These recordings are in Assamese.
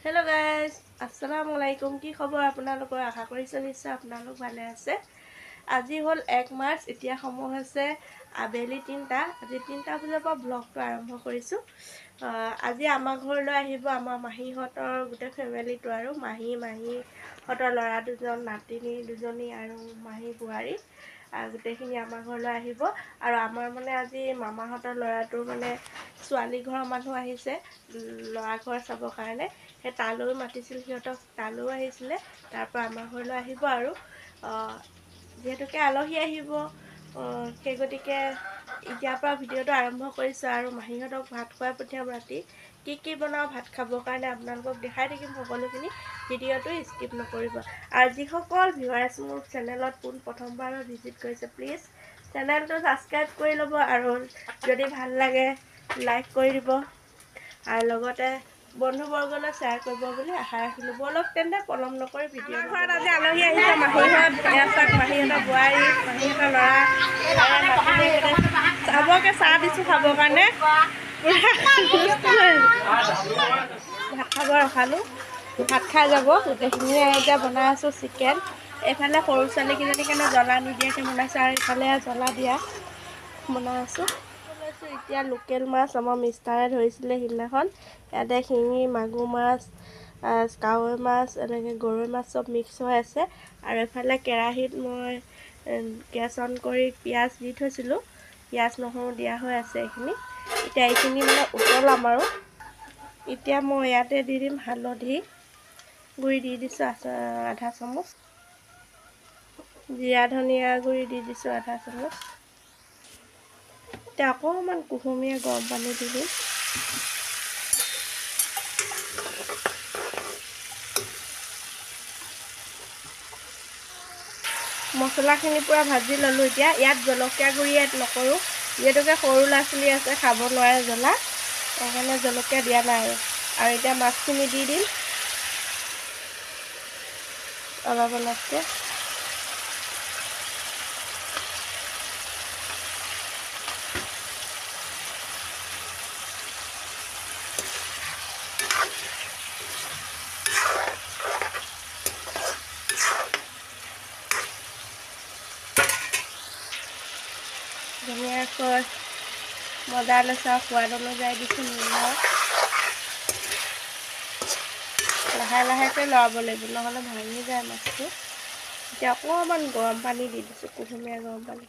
हेलो गाइस अस्सलाम वालेकुम की खबर আপোনালোকৰ আশা কৰিছো নিশ্চয় আপোনালোক ভালে আছে আজি হল 1 মাৰ্চ এতিয়া সময় হৈছে আবেলি 3টা আজি 3টা বজাৰ পৰা ব্লগটো আৰম্ভ কৰিছো আজি আমাৰ ঘৰলৈ আহিব আমাৰ মাহীহঁতৰ গোটে ফেমিলিটো আৰু মাহীহঁতৰ ল'ৰা দুজন নাতিনী দুজনী আৰু মাহী বুৱাৰী গোটেইখিনি আমাৰ ঘৰলৈ আহিব আৰু আমাৰ মানে আজি মামাহঁতৰ ল'ৰাটোৰ মানে ছোৱালী ঘৰৰ মানুহ আহিছে ল'ৰা ঘৰ চাবৰ কাৰণে সেই তালৈ মাতিছিল সিহঁতক তালৈ আহিছিলে তাৰ পৰা আমাৰ ঘৰলৈ আহিব আৰু যেহেতুকে আলহী আহিব সেই গতিকে এতিয়াৰ পৰা ভিডিঅ'টো আৰম্ভ কৰিছোঁ আৰু মাহীহঁতক ভাত খুৱাই পঠিয়াম ৰাতি কি বনাওঁ ভাত খাবৰ কাৰণে আপোনালোকক দেখাই থাকিম সকলোখিনি ভিডিঅ'টো স্কিপ নকৰিব আৰু যিসকল ভিউৱাৰ্ছ মোৰ চেনেলত প্ৰথমবাৰ ভিজিট কৰিছে প্লিজ চেনেলটো ছাবস্ক্ৰাইব কৰি ল'ব আৰু যদি ভাল লাগে লাইক কৰি দিব আৰু লগতে বন্ধুবৰ্গলৈ শ্বেয়াৰ কৰিব বুলি আশা ৰাখিলোঁ বলক তেন্তে পলম নকৰি ভিডিঅ' ঘৰত আজি আলহী আহিছে মাহীহঁত এচাক মাহীহঁতৰ বোৱাৰী মাহীহঁতৰ ল'ৰা চাবকে চাহ দিছোঁ খাবৰ কাৰণে ভাত খাব ৰখালোঁ ভাত খাই যাব গোটেইখিনিয়ে এতিয়া বনাই আছোঁ চিকেন এইফালে সৰু ছোৱালীকেইজনী কাৰণে জ্বলা নিদিয়াকৈ বনাইছোঁ আৰু এইফালে জ্বলা দিয়া বনাই আছোঁ এতিয়া লোকেল মাছ আমাৰ মিষ্টাৰে ধৰিছিলে সিদিনাখন ইয়াতে শিঙি মাগুৰ মাছ কাৱৈ মাছ এনেকৈ গৰৈ মাছ চব মিক্স হৈ আছে আৰু এফালে কেৰাহীত মই গেছ অন কৰি পিঁয়াজ দি থৈছিলোঁ পিঁয়াজ নহৰু দিয়া হৈ আছে এইখিনি এতিয়া এইখিনি মানে উতলাম আৰু এতিয়া মই ইয়াতে দি দিম হালধি গুড়ি দি দিছোঁ আধা চামুচ জিৰা ধনিয়া গুড়ি দি দিছোঁ আধা চামুচ এতিয়া অকণমান কুহুমীয়া গৰম পানী দি দিম মছলাখিনি পূৰা ভাজি ল'লোঁ এতিয়া ইয়াত জলকীয়া গুড়ি এড নকৰোঁ যিহেতুকে সৰু ল'ৰা ছোৱালী আছে খাব নোৱাৰে জ্বলা সেইকাৰণে জলকীয়া দিয়া নাই আৰু এতিয়া মাছখিনি দি দিম অলপ অলপকৈ ধুনীয়াকৈ মজা লৈছে আৰু সোৱাদ অনুযায়ী দিছোঁ নিমখ লাহে লাহেকৈ লৰাব লাগিব নহ'লে ভাঙি যায় মাছটো এতিয়া অকণমান গৰম পানী দি দিছোঁ কুহুমীয়া গৰম পানী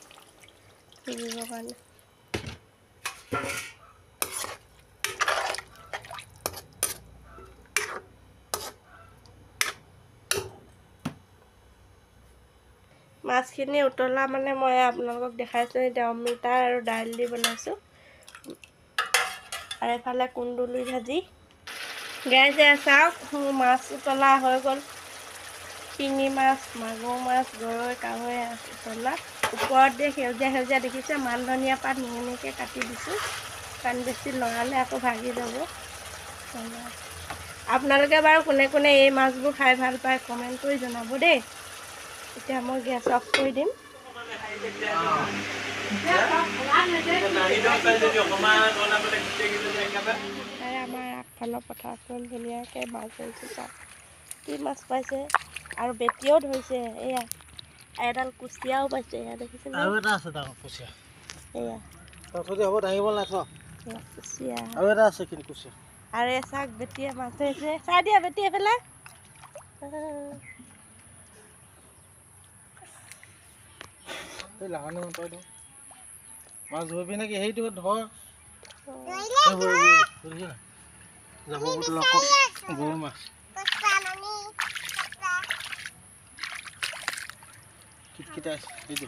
সিজিবৰ কাৰণে মাছখিনি উতলা মানে মই আপোনালোকক দেখাইছোঁ এতিয়া অমিতা আৰু দাইল দি বনাইছোঁ আৰু এফালে কুন্দুলি ভাজি গাইছে চাওক মাছ উতলা হৈ গ'ল শিঙি মাছ মাগুৰ মাছ গৰৈ কাৱৈ উতলা ওপৰত দিয়ে সেউজীয়া দেখিছে মান ধনিয়া পাত মিহিকৈ কাটি দিছোঁ কাৰণ বেছি লৰালে আকৌ ভাগি যাব আপোনালোকে বাৰু কোনে কোনে এই মাছবোৰ খাই ভাল পায় কমেণ্ট কৰি জনাব দেই এতিয়া মই গেছ অফ কৰি দিম আমাৰ আগফালৰ পথাৰখন ধুনীয়াকৈ মাছ ধৰিছে চাওক কি মাছ পাইছে আৰু বেটিও ধৰিছে এয়া এডাল কুচিয়াও পাইছে এয়া দেখিছে আৰু এটা আছে ডাঙৰ কুচিয়া এয়া হ'ব দাঙিব নাই কুচিয়া আৰু এটা আছে কিন্তু কুচিয়া আৰু এচাক বেটিয়ে মাছ ধৰিছে চাই দিয়া বেটি এফালে মাছ ধৰিবি নেকি সেইটো ধৰ যাব গৰৈ মাছ কিটকিটা আছে সেইটো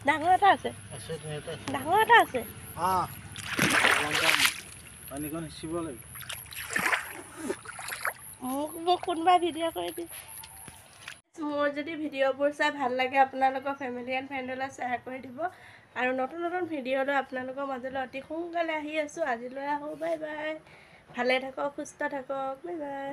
ডাঙৰ এটা আছে, আছে ধুনীয়াতে আছে। ডাঙৰ এটা আছে। পানীকণ সিঁচিব লাগিব। মোক কোনোবাই ভিডিঅ' কৰি দি। মোৰ যদি ভিডিঅ'বোৰ চাই ভাল লাগে আপোনালোকৰ ফেমিলি এণ্ড ফ্ৰেণ্ডলৈ শ্বেয়াৰ কৰি দিব আৰু নতুন নতুন ভিডিঅ' লৈ আপোনালোকৰ মাজলৈ অতি সোনকালে আহি আছোঁ। আজিলৈ আহোঁ, বাই বাই। ভালে থাকক, সুস্থ থাকক, বাই বাই।